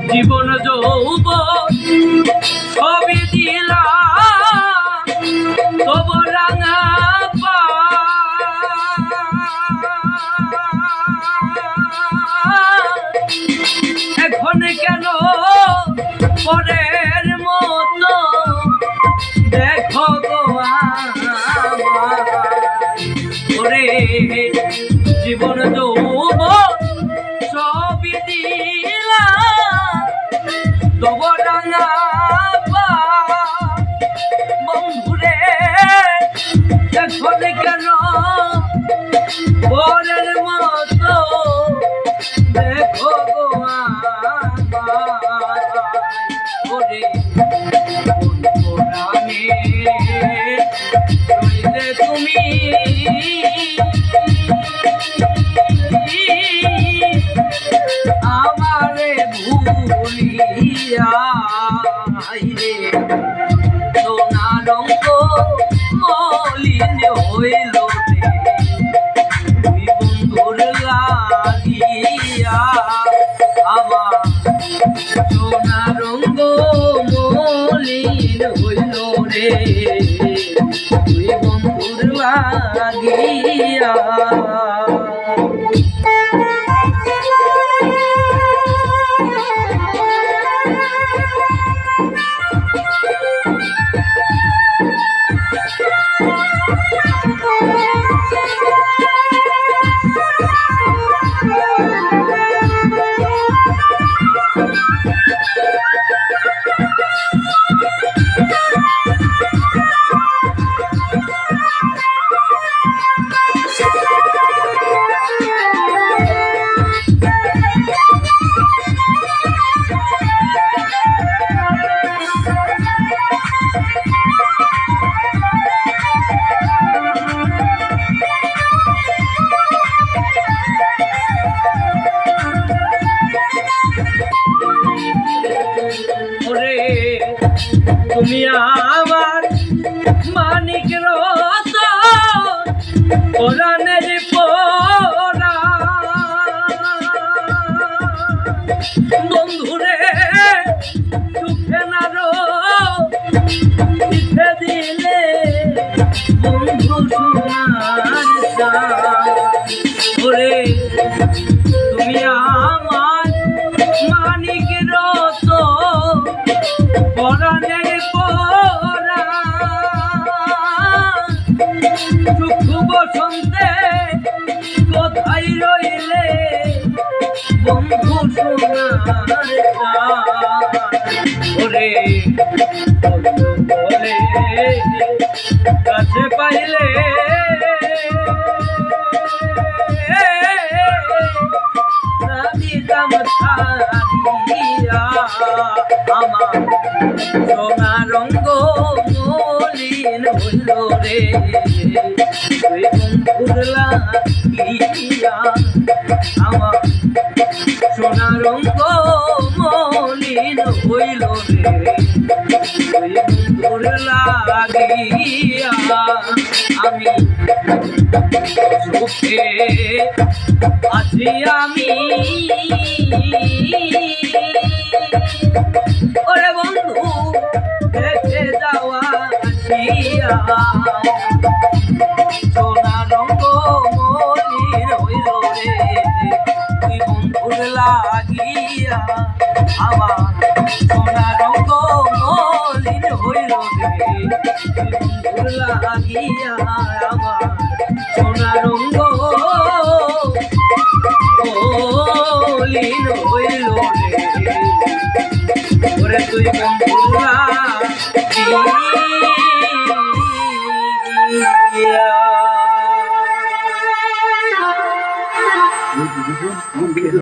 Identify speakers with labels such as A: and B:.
A: জীবন যৌবন সবই দিলাম তবু রাঙা এখন কেন পরের মতো দেখো গো ওরে জীবন যৌবন সবই দিলাম তবু রাঙা বন্ধুরে এখন কেন পরের মতো দেখো গো ওরে তুমি আমারে ভুলিয়া রে সোনা রঙ মলিন হইল রে দুই বন্ধুর লাগিয়া আমার সোনা রঙ মলিন হইল রে দুই বন্ধুর লাগিয়া তুমি আমার মানিক রতন কোরআনের পড়া বন্ধুরে সুখে নারো পিঠে দিলে বন্ধু সোনার ওরে তুমি আমার মানিক রতন কোরআনের বসন্তে কোথায় রইলে বন্ধু সোনার ওরে বলে কাছে পাইলে দিতাম ছাড়িয়া আমার সোনা রঙ্গ মলিন হইল রে তুই বন্ধুর লাগিয়া আমার সোনা রঙ্গ মলিন হইল রে তুই বন্ধুর লাগিয়া আমি সুখে আছি আমি ওরে বন্ধু দেখে যাওয়া আসিয়া সোনা রঙ্গ মলিন হইল রে তুই বন্ধুর লাগিয়া আমার সোনা রঙ্গ মলিন হইল রে তুই বন্ধুর লাগিয়া আমার সোনা রঙ্গ মলিন হইল রে ওরে তুই বন্ধুর লাগিয়া